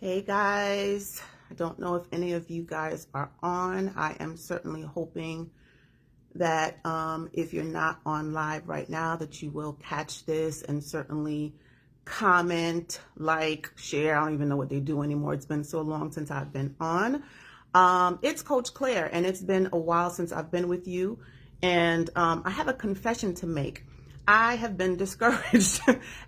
Hey guys, I don't know if any of you guys are on. I am certainly hoping that if you're not on live right now, that you will catch this and certainly comment, like, share. I don't even know what they do anymore. It's been so long since I've been on. It's Coach Claire, and it's been a while since I've been with you. And I have a confession to make. I have been discouraged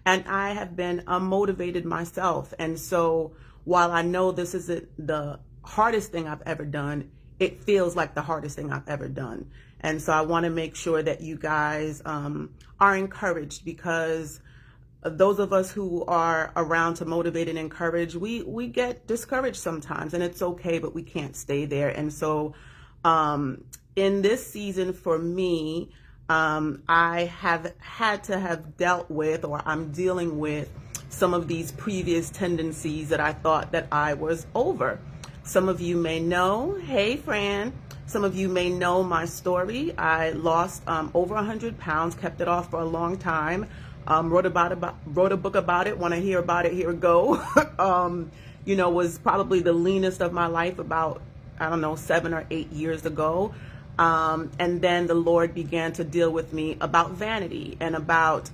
and I have been unmotivated myself. And so while I know this isn't the hardest thing I've ever done, it feels like the hardest thing I've ever done. And so I want to make sure that you guys are encouraged, because those of us who are around to motivate and encourage, we get discouraged sometimes, and it's okay, but we can't stay there. And so in this season for me, I have had to have dealt with, or I'm dealing with, some of these previous tendencies that I thought that I was over. Some of you may know, hey Fran, some of you may know my story. I lost over 100 pounds, kept it off for a long time, wrote a book about it. Want to hear about it? Here we go. Was probably the leanest of my life about, 7 or 8 years ago. And then the Lord began to deal with me about vanity and about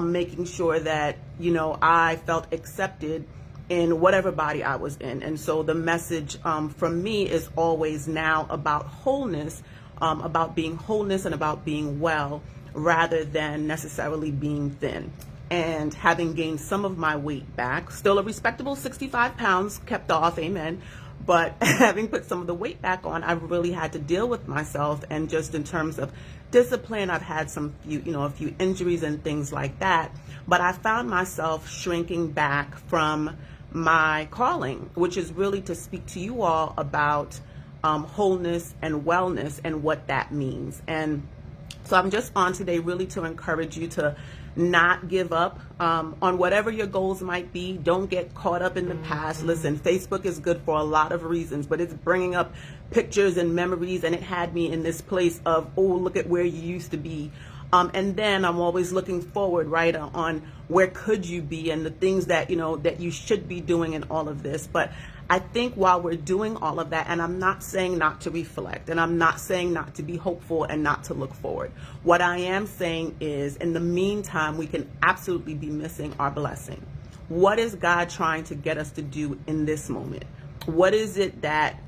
making sure that, I felt accepted in whatever body I was in. And so the message from me is always now about wholeness, about being wholeness and about being well, rather than necessarily being thin. And having gained some of my weight back, still a respectable 65 pounds kept off, amen. But having put some of the weight back on, I really had to deal with myself. And just in terms of discipline, I've had a few injuries and things like that. But I found myself shrinking back from my calling, which is really to speak to you all about wholeness and wellness and what that means. And so I'm just on today really to encourage you to not give up on whatever your goals might be. Don't get caught up in the past. Listen, Facebook is good for a lot of reasons, but it's bringing up pictures and memories, and it had me in this place of, oh, look at where you used to be. And then I'm always looking forward, right, on where could you be and the things that, that you should be doing in all of this. But I think while we're doing all of that, and I'm not saying not to reflect, and I'm not saying not to be hopeful and not to look forward. What I am saying is, in the meantime, we can absolutely be missing our blessing. What is God trying to get us to do in this moment? What is it that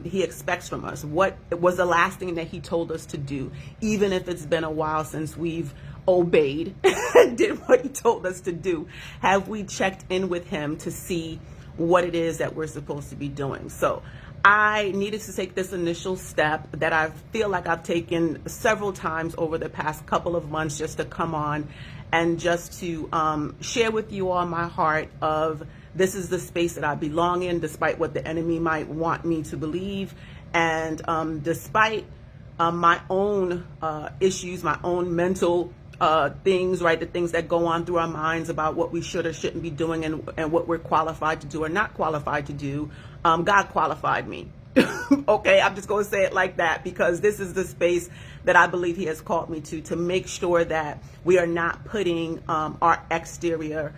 he expects from us? What was the last thing that he told us to do, even if it's been a while since we've obeyed and did what he told us to do? Have we checked in with him to see what it is that we're supposed to be doing? So I needed to take this initial step that I feel like I've taken several times over the past couple of months, just to come on and just to share with you all my heart of, this is the space that I belong in, despite what the enemy might want me to believe. And despite my own issues, my own mental things, right? The things that go on through our minds about what we should or shouldn't be doing, and what we're qualified to do or not qualified to do. God qualified me. Okay, I'm just going to say it like that, because this is the space that I believe he has called me to make sure that we are not putting our exterior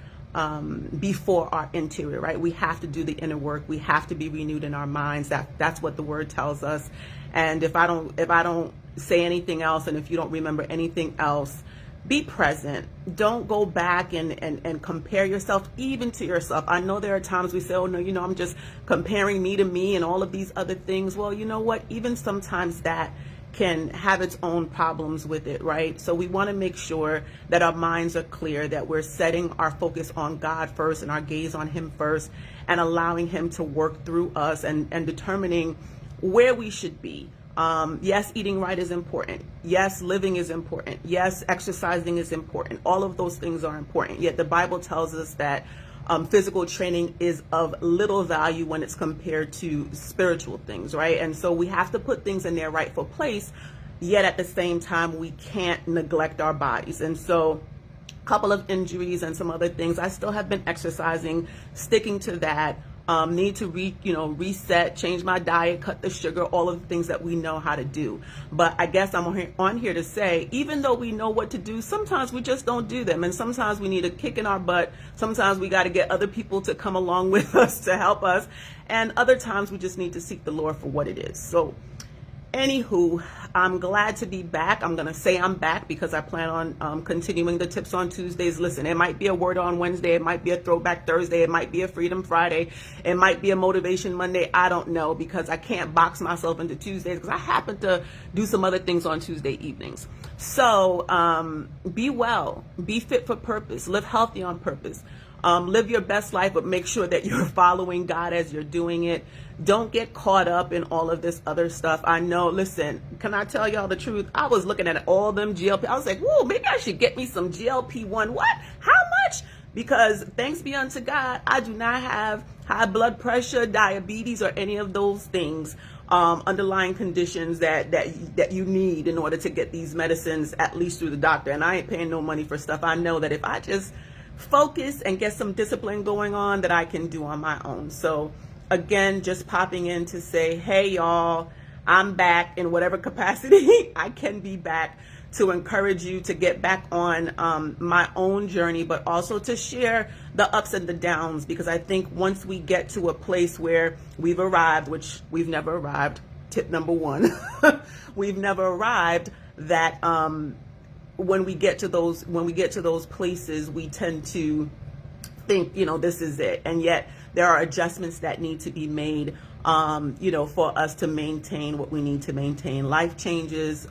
before our interior, right? We have to do the inner work. We have to be renewed in our minds. That's what the word tells us. And if I don't say anything else, and if you don't remember anything else, be present. Don't go back and compare yourself, even to yourself. I know there are times we say, oh no, I'm just comparing me to me and all of these other things. Well, you know what? Even sometimes that can have its own problems with it, right? So we want to make sure that our minds are clear, that we're setting our focus on God first and our gaze on him first, and allowing him to work through us and determining where we should be. Yes, eating right is important. Yes, living is important. Yes, exercising is important. All of those things are important. Yet the Bible tells us that physical training is of little value when it's compared to spiritual things, right? And so we have to put things in their rightful place, yet at the same time, we can't neglect our bodies. And so a couple of injuries and some other things, I still have been exercising, sticking to that. need to reset, change my diet, cut the sugar, all of the things that we know how to do. But I guess I'm on here to say, even though we know what to do, sometimes we just don't do them. And sometimes we need a kick in our butt. Sometimes we got to get other people to come along with us to help us. And other times we just need to seek the Lord for what it is. So anywho, I'm glad to be back. I'm going to say I'm back because I plan on continuing the tips on Tuesdays. Listen, it might be a word on Wednesday. It might be a throwback Thursday. It might be a freedom Friday. It might be a motivation Monday. I don't know, because I can't box myself into Tuesdays because I happen to do some other things on Tuesday evenings. So be well, be fit for purpose, live healthy on purpose. Live your best life, but make sure that you're following God as you're doing it. Don't get caught up in all of this other stuff. I know, listen, can I tell y'all the truth? I was looking at all them GLP. I was like, whoa, maybe I should get me some GLP-1. What? How much? Because thanks be unto God, I do not have high blood pressure, diabetes, or any of those things, underlying conditions that you need in order to get these medicines, at least through the doctor. And I ain't paying no money for stuff. I know that if I just focus and get some discipline going on, that I can do on my own. So again, just popping in to say, hey y'all, I'm back in whatever capacity I can be back, to encourage you to get back on my own journey, but also to share the ups and the downs, because I think once we get to a place where we've arrived, which we've never arrived, tip number one, we've never arrived, that when we get to those places, we tend to think, this is it. And yet there are adjustments that need to be made, for us to maintain what we need to maintain. Life changes,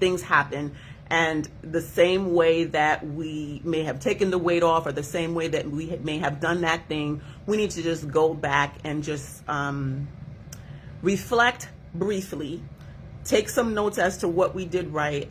things happen. And the same way that we may have taken the weight off, or the same way that we may have done that thing, we need to just go back and just reflect briefly, take some notes as to what we did right.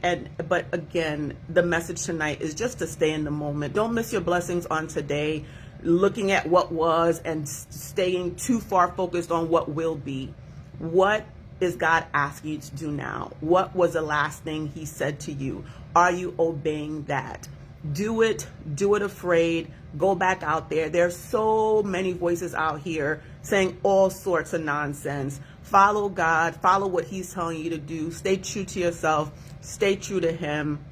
But again, the message tonight is just to stay in the moment. Don't miss your blessings on today, looking at what was and staying too far focused on what will be. What is God asking you to do now? What was the last thing he said to you? Are you obeying that? Do it afraid. Go back out there. There's so many voices out here saying all sorts of nonsense. Follow God. Follow what he's telling you to do. Stay true to yourself. Stay true to him.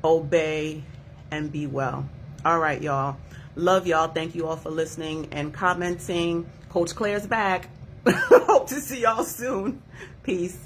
Obey and be well. All right, y'all. Love y'all. Thank you all for listening and commenting. Coach Claire's back. Hope to see y'all soon. Peace.